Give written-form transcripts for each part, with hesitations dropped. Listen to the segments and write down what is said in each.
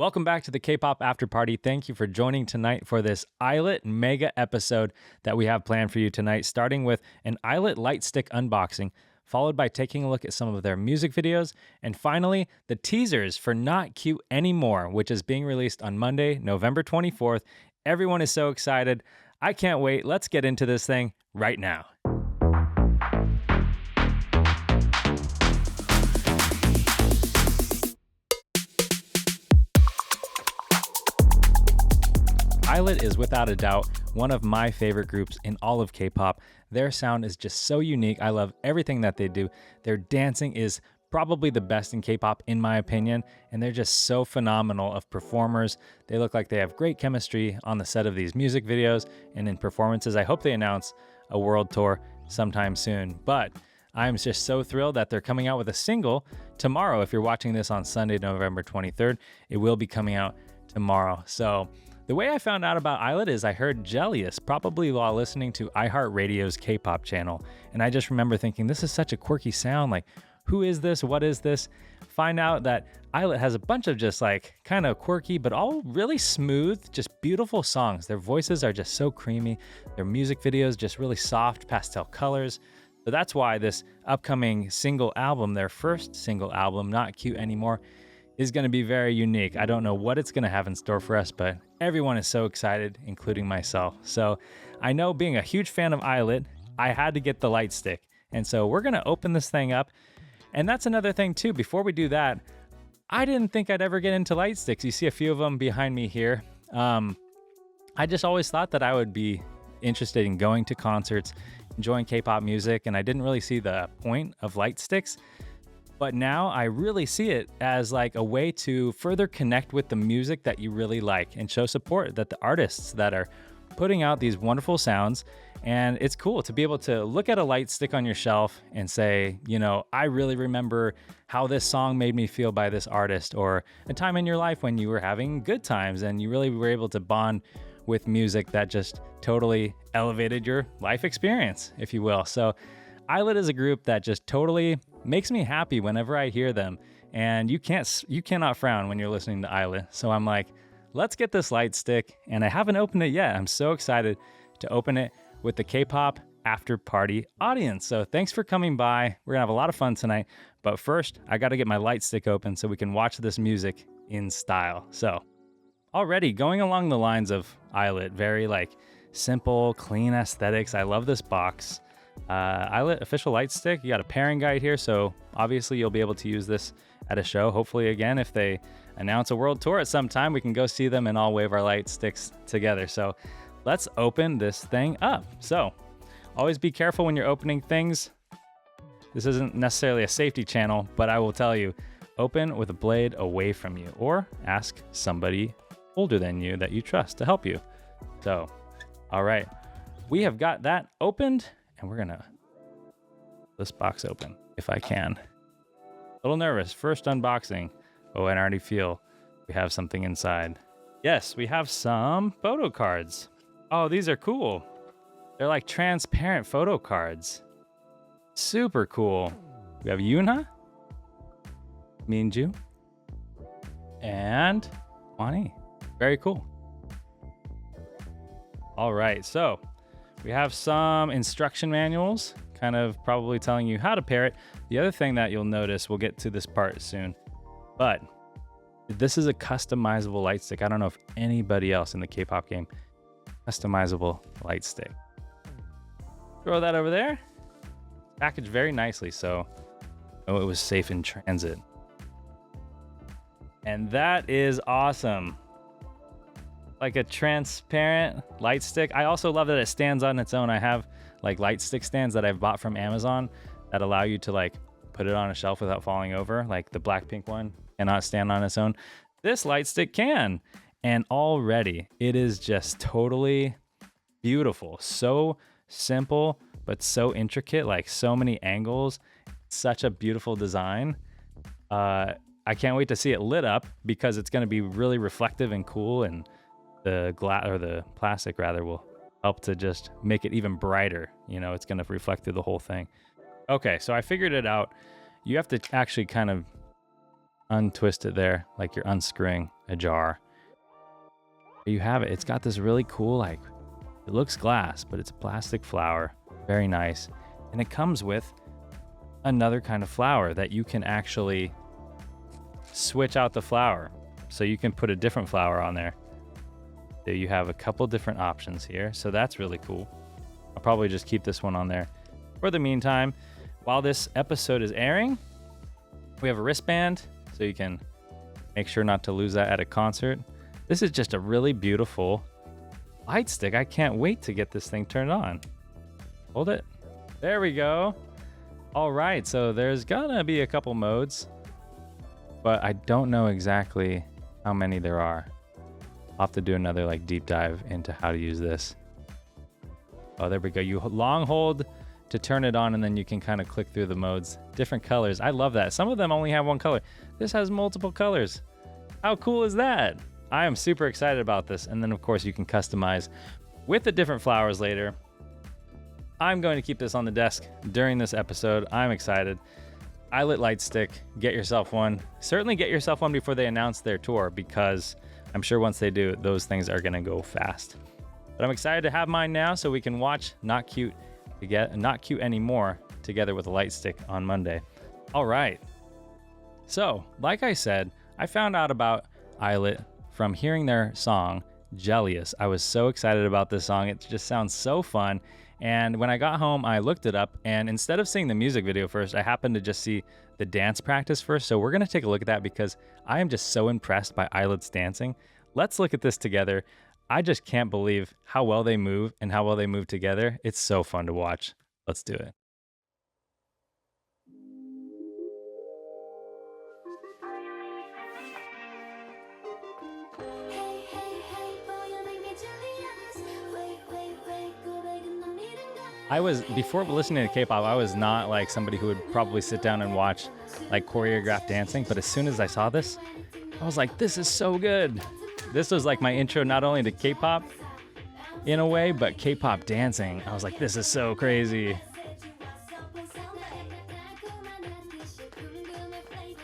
Welcome back to the K-pop After Party. Thank you for joining tonight for this ILLIT mega episode that we have planned for you tonight, starting with an ILLIT Lightstick unboxing, followed by taking a look at some of their music videos, and finally, the teasers for Not Cute Anymore, which is being released on Monday, November 24th. Everyone is so excited. I can't wait. Let's get into this thing right now. ILLIT is without a doubt one of my favorite groups in all of K-pop. Their sound is just so unique. I love everything that they do. Their dancing is probably the best in K-pop in my opinion, and they're just so phenomenal of performers. They look like they have great chemistry on the set of these music videos and in performances. I hope they announce a world tour sometime soon, but I'm just so thrilled that they're coming out with a single tomorrow. If you're watching this on Sunday, November 23rd, it will be coming out tomorrow. So the way I found out about ILLIT is I heard Jellyous, probably while listening to iHeartRadio's K-pop channel. And I just remember thinking, this is such a quirky sound. Like, who is this? What is this? Find out that ILLIT has a bunch of just like kind of quirky, but all really smooth, just beautiful songs. Their voices are just so creamy. Their music videos just really soft pastel colors. So that's why this upcoming single album, their first single album, Not Cute Anymore, is going to be very unique. I don't know what it's going to have in store for us, but everyone is so excited, including myself. So I know, being a huge fan of ILLIT, I had to get the Lightstick. And so we're going to open this thing up. And that's another thing too. Before we do that, I didn't think I'd ever get into Lightsticks. You see a few of them behind me here. I just always thought that I would be interested in going to concerts, enjoying K-pop music, and I didn't really see the point of Lightsticks. But now I really see it as like a way to further connect with the music that you really like and show support that the artists that are putting out these wonderful sounds. And it's cool to be able to look at a Lightstick on your shelf and say, you know, I really remember how this song made me feel by this artist, or a time in your life when you were having good times and you really were able to bond with music that just totally elevated your life experience, if you will. So ILLIT is a group that just totally makes me happy whenever I hear them, and you cannot frown when you're listening to ILLIT. So I'm like, let's get this Lightstick, and I haven't opened it yet. I'm so excited to open it with the K-pop After Party audience. So thanks for coming by. We're gonna have a lot of fun tonight, but first I got to get my Lightstick open so we can watch this music in style. So already going along the lines of ILLIT, very like simple, clean aesthetics. I love this box. ILLIT official Lightstick. You got a pairing guide here, so obviously you'll be able to use this at a show. Hopefully, again, if they announce a world tour at some time, we can go see them and all wave our Lightsticks together. So let's open this thing up. So always be careful when you're opening things. This isn't necessarily a safety channel, but I will tell you, open with a blade away from you, or ask somebody older than you that you trust to help you. So, all right, we have got that opened. And we're gonna this box open if I can. A little nervous, first unboxing. Oh, and I already feel we have something inside. Yes, we have some photo cards. Oh, these are cool. They're like transparent photo cards. Super cool. We have Yunha, Minju, and Wani. Very cool. All right, so we have some instruction manuals, kind of probably telling you how to pair it. The other thing that you'll notice, we'll get to this part soon, but this is a customizable Lightstick. I don't know if anybody else in the K-pop game, customizable Lightstick. Throw that over there. Packaged very nicely, so oh, it was safe in transit. And that is awesome. Like a transparent Lightstick. I also love that it stands on its own. I have like Lightstick stands that I've bought from Amazon that allow you to like put it on a shelf without falling over. Like the Blackpink one cannot stand on its own. This Lightstick can. And already it is just totally beautiful. So simple, but so intricate, like so many angles. Such a beautiful design. I can't wait to see it lit up because it's going to be really reflective and cool, and the glass, or the plastic rather, will help to just make it even brighter. You know, it's going to reflect through the whole thing. Okay, so I figured it out. You have to actually kind of untwist it there, like you're unscrewing a jar. There you have it. It's got this really cool, like, it looks glass, but it's a plastic flower. Very nice. And it comes with another kind of flower that you can actually switch out the flower. So you can put a different flower on there. So you have a couple different options here. So that's really cool. I'll probably just keep this one on there. For the meantime, while this episode is airing, we have a wristband so you can make sure not to lose that at a concert. This is just a really beautiful light stick. I can't wait to get this thing turned on. Hold it. There we go. All right, so there's gonna be a couple modes, but I don't know exactly how many there are. I'll have to do another like deep dive into how to use this. Oh, there we go. You long hold to turn it on, and then you can kind of click through the modes. Different colors. I love that. Some of them only have one color. This has multiple colors. How cool is that? I am super excited about this. And then, of course, you can customize with the different flowers later. I'm going to keep this on the desk during this episode. I'm excited. ILLIT Lightstick, get yourself one. Certainly get yourself one before they announce their tour, because I'm sure once they do, those things are going to go fast. But I'm excited to have mine now so we can watch Not Cute Anymore together with a Lightstick on Monday. All right. So, like I said, I found out about ILLIT from hearing their song, Jellyous. I was so excited about this song. It just sounds so fun. And when I got home, I looked it up, and instead of seeing the music video first, I happened to just see the dance practice first. So we're going to take a look at that because I am just so impressed by ILLIT's dancing. Let's look at this together. I just can't believe how well they move and how well they move together. It's so fun to watch. Let's do it. Before listening to K-pop, I was not like somebody who would probably sit down and watch like choreographed dancing. But as soon as I saw this, I was like, this is so good. This was like my intro not only to K-pop in a way, but K-pop dancing. I was like, this is so crazy.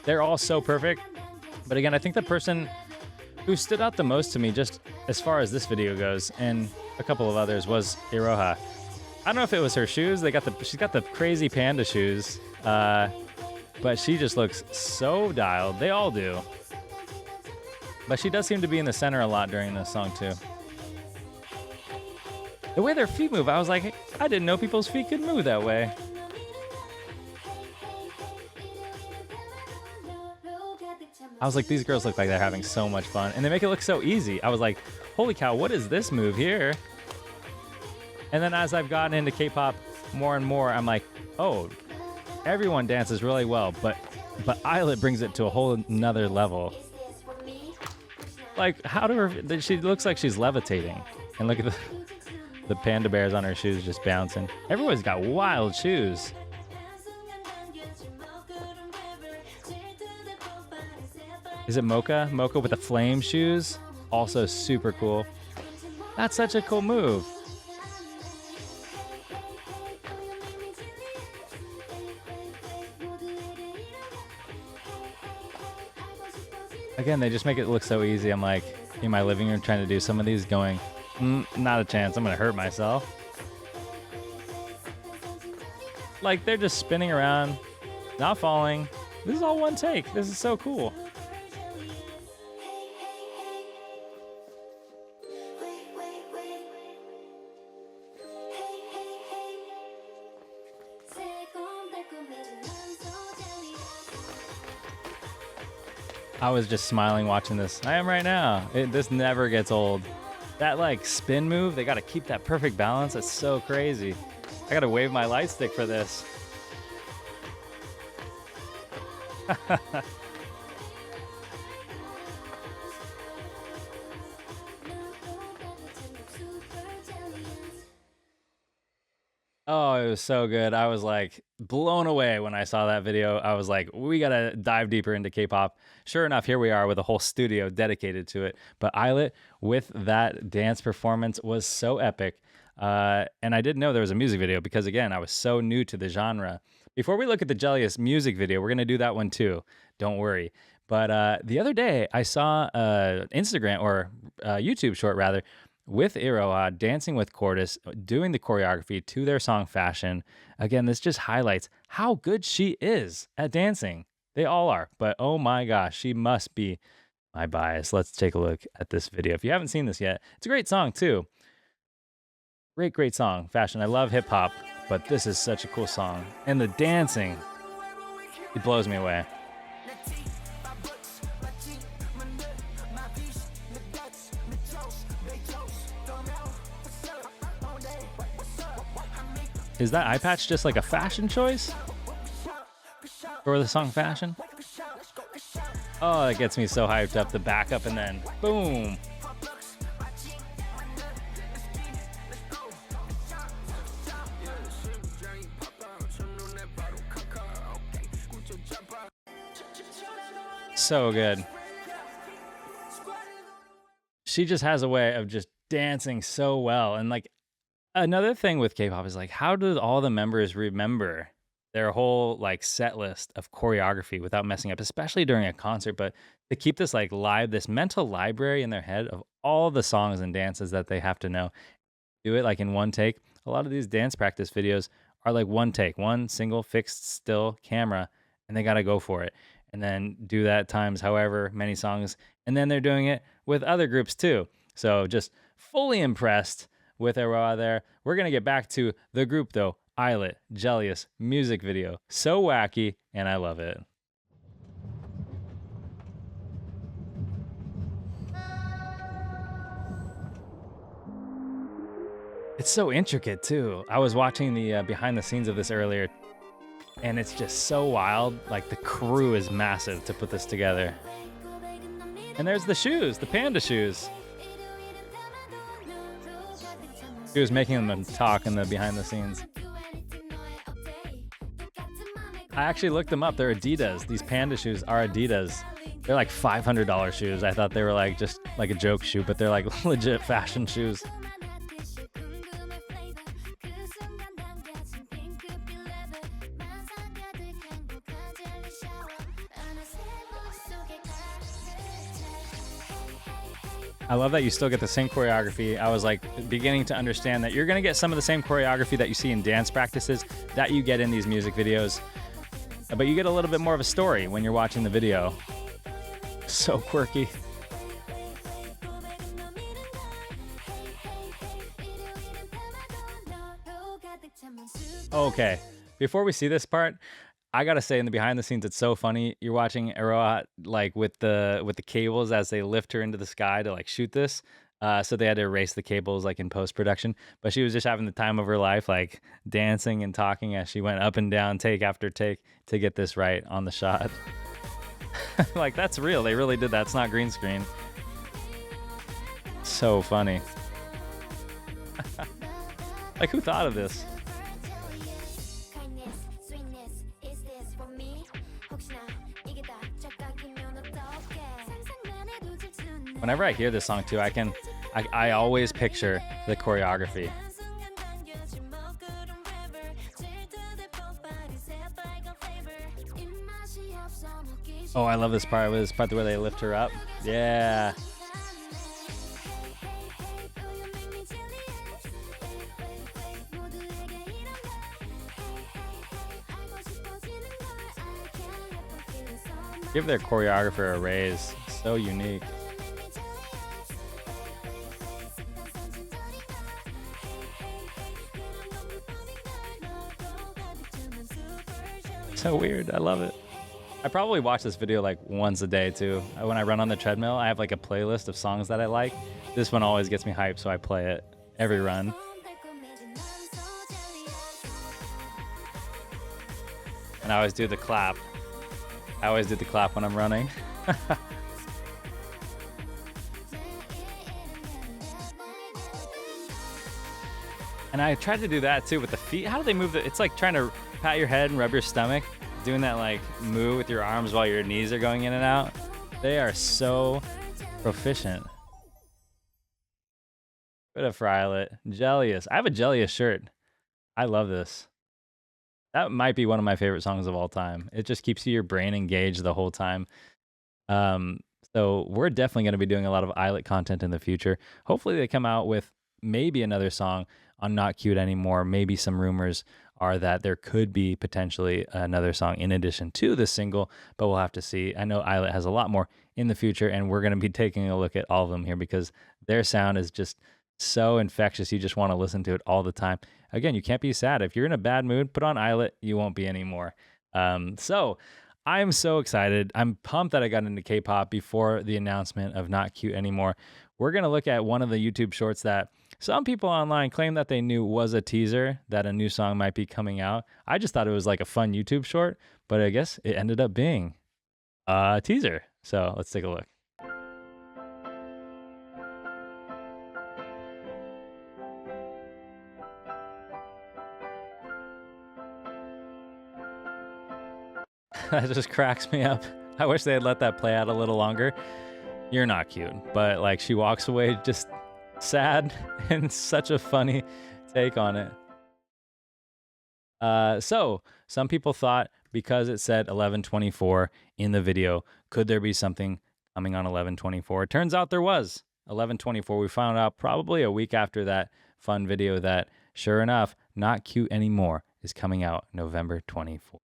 They're all so perfect. But again, I think the person who stood out the most to me, just as far as this video goes, and a couple of others, was Iroha. I don't know if it was her shoes. She's got the crazy panda shoes, but she just looks so dialed. They all do. But she does seem to be in the center a lot during this song too. The way their feet move, I was like, I didn't know people's feet could move that way. I was like, these girls look like they're having so much fun, and they make it look so easy. I was like, holy cow, what is this move here? And then as I've gotten into K-pop more and more, I'm like, oh, everyone dances really well, but ILLIT brings it to a whole nother level. Like, she looks like she's levitating. And look at the panda bears on her shoes just bouncing. Everyone's got wild shoes. Is it Mocha? Mocha with the flame shoes? Also super cool. That's such a cool move. Again, they just make it look so easy. I'm like, in my living room trying to do some of these going, not a chance. I'm going to hurt myself. Like, they're just spinning around, not falling. This is all one take. This is so cool. I was just smiling watching this. I am right now. This never gets old. That like spin move, they got to keep that perfect balance. That's so crazy. I got to wave my light stick for this. Oh, it was so good. I was like blown away when I saw that video. I was like, we got to dive deeper into K-pop. Sure enough, here we are with a whole studio dedicated to it. But ILLIT with that dance performance was so epic. And I didn't know there was a music video because, again, I was so new to the genre. Before we look at the Jellyous music video, we're going to do that one too. Don't worry. But the other day, I saw Instagram or YouTube short rather with Iroha dancing with Cortis, doing the choreography to their song Fashion. Again, this just highlights how good she is at dancing. They all are, but oh my gosh, she must be my bias. Let's take a look at this video. If you haven't seen this yet, it's a great song too. Great, great song, Fashion. I love hip hop, but this is such a cool song. And the dancing, it blows me away. Is that eye patch just like a fashion choice? For the song Fashion? Oh, that gets me so hyped up. The backup and then boom. So good. She just has a way of just dancing so well. And like another thing with K-pop is like, how do all the members remember their whole like set list of choreography without messing up, especially during a concert? But to keep this like this mental library in their head of all the songs and dances that they have to know, do it like in one take. A lot of these dance practice videos are like one take, one single fixed still camera, and they got to go for it. And then do that times however many songs. And then they're doing it with other groups too. So just fully impressed with Iroha there. We're going to get back to the group though. ILLIT, Jellyous, music video. So wacky, and I love it. It's so intricate too. I was watching the behind the scenes of this earlier, and it's just so wild. Like the crew is massive to put this together. And there's the shoes, the panda shoes. She was making them talk in the behind the scenes. I actually looked them up. They're Adidas. These panda shoes are Adidas. They're like $500 shoes. I thought they were like just like a joke shoe, but they're like legit fashion shoes. I love that you still get the same choreography. I was like beginning to understand that you're gonna get some of the same choreography that you see in dance practices that you get in these music videos, but you get a little bit more of a story when you're watching the video. So quirky. Okay, before we see this part, I gotta say in the behind the scenes, it's so funny. You're watching Iroha like with the cables as they lift her into the sky to like shoot this. So they had to erase the cables like in post production. But she was just having the time of her life, like dancing and talking as she went up and down, take after take, to get this right on the shot. Like that's real. They really did that. It's not green screen. So funny. Like who thought of this? Whenever I hear this song too, I always picture the choreography. Oh, I love this part. This part where they lift her up. Yeah. Give their choreographer a raise. So unique. So weird. I love it. I probably watch this video like once a day too. When I run on the treadmill, I have like a playlist of songs that I like. This one always gets me hyped, so I play it every run. And I always do the clap. I always do the clap when I'm running. And I tried to do that too with the feet. How do they move? It's like trying to pat your head and rub your stomach. Doing that like move with your arms while your knees are going in and out. They are so proficient. Bit of ILLIT. Jellyous. I have a Jellyous shirt. I love this. That might be one of my favorite songs of all time. It just keeps your brain engaged the whole time. Um, so we're definitely going to be doing a lot of ILLIT content in the future. Hopefully they come out with maybe another song on Not Cute Anymore. Maybe some rumors are that there could be potentially another song in addition to the single, but we'll have to see. I know ILLIT has a lot more in the future, and we're going to be taking a look at all of them here because their sound is just so infectious. You just want to listen to it all the time. Again, you can't be sad. If you're in a bad mood, put on ILLIT. You won't be anymore. So I'm so excited. I'm pumped that I got into K-pop before the announcement of Not Cute Anymore. We're going to look at one of the YouTube shorts that some people online claim that they knew was a teaser that a new song might be coming out. I just thought it was like a fun YouTube short, but I guess it ended up being a teaser. So let's take a look. That just cracks me up. I wish they had let that play out a little longer. You're not cute, but like she walks away just sad and such a funny take on it. So some people thought because it said 11/24 in the video, could there be something coming on 11/24? It turns out there was 11/24. We found out probably a week after that fun video that sure enough, Not Cute Anymore is coming out November 24th.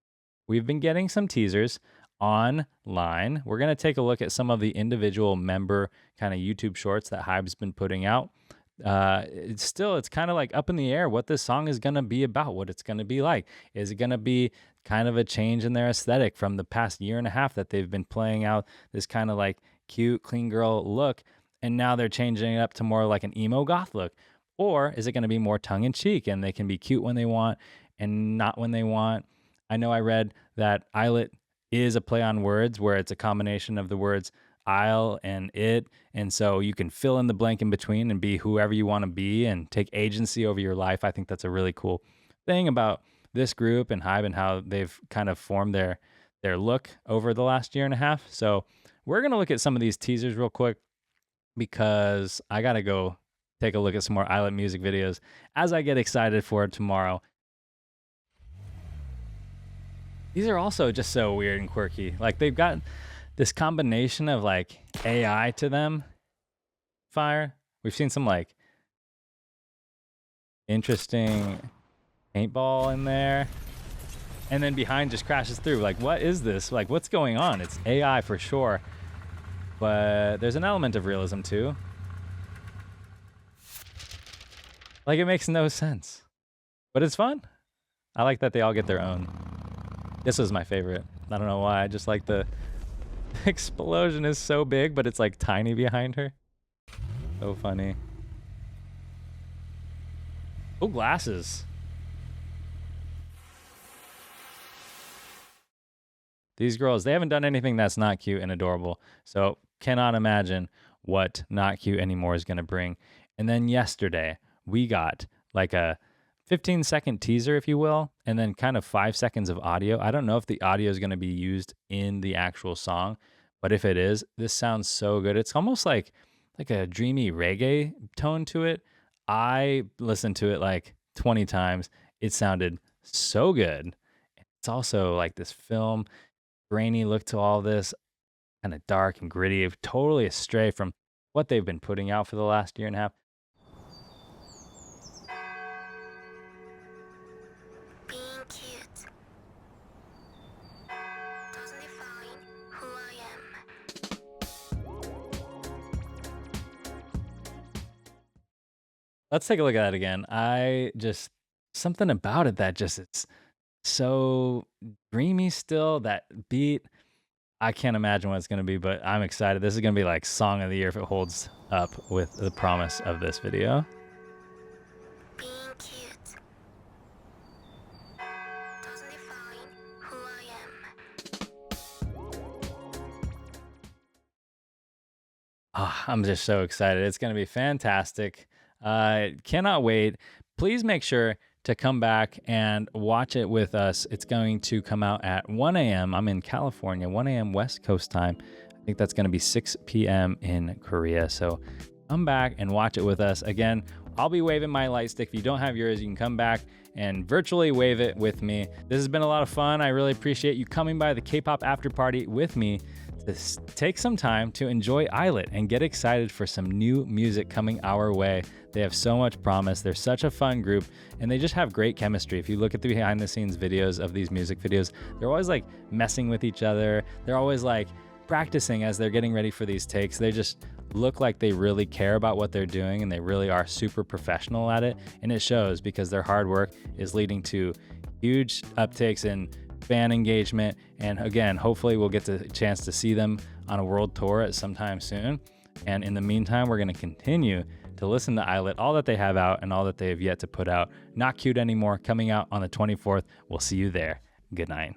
We've been getting some teasers online. We're going to take a look at some of the individual member kind of YouTube shorts that Hybe's been putting out. It's kind of like up in the air what this song is going to be about, what it's going to be like. Is it going to be kind of a change in their aesthetic from the past year and a half that they've been playing out this kind of like cute, clean girl look, and now they're changing it up to more like an emo goth look? Or is it going to be more tongue in cheek and they can be cute when they want and not when they want? I know I read that ILLIT is a play on words where it's a combination of the words I'll and it. And so you can fill in the blank in between and be whoever you want to be and take agency over your life. I think that's a really cool thing about this group and Hybe and how they've kind of formed their look over the last year and a half. So we're going to look at some of these teasers real quick because I got to go take a look at some more ILLIT music videos as I get excited for tomorrow. These are also just so weird and quirky. Like they've got this combination of like AI to them. Fire. We've seen some like interesting paintball in there. And then behind just crashes through. Like, what is this? Like, what's going on? It's AI for sure. But there's an element of realism too. Like it makes no sense. But it's fun. I like that they all get their own. This was my favorite. I don't know why. I just like the explosion is so big, but it's like tiny behind her. So funny. Oh, glasses. These girls, they haven't done anything that's not cute and adorable. So cannot imagine what Not Cute Anymore is going to bring. And then yesterday, we got like a 15-second teaser, if you will, and then kind of 5 seconds of audio. I don't know if the audio is going to be used in the actual song, but if it is, this sounds so good. It's almost like a dreamy reggae tone to it. I listened to it like 20 times. It sounded so good. It's also like this film, grainy look to all this, kind of dark and gritty, totally astray from what they've been putting out for the last year and a half. Let's take a look at that again. Something about it that just, it's so dreamy still. That beat, I can't imagine what it's going to be, but I'm excited. This is going to be like song of the year if it holds up with the promise of this video. Being cute doesn't define who I am. Oh, I'm just so excited. It's going to be fantastic. Cannot wait. Please make sure to come back and watch it with us. It's going to come out at 1 a.m. I'm in California, 1 a.m. West Coast time. I think that's going to be 6 p.m. in Korea. So come back and watch it with us. Again, I'll be waving my light stick. If you don't have yours, you can come back and virtually wave it with me. This has been a lot of fun. I really appreciate you coming by the K-pop after party with me to take some time to enjoy ILLIT and get excited for some new music coming our way. They have so much promise. They're such a fun group and they just have great chemistry. If you look at the behind the scenes videos of these music videos, they're always like messing with each other. They're always like practicing as they're getting ready for these takes. They just look like they really care about what they're doing and they really are super professional at it. And it shows because their hard work is leading to huge uptakes in fan engagement. And again, hopefully we'll get the chance to see them on a world tour at some time soon. And in the meantime, we're going to continue to listen to ILLIT, all that they have out and all that they have yet to put out. Not Cute Anymore, coming out on the 24th. We'll see you there. Good night.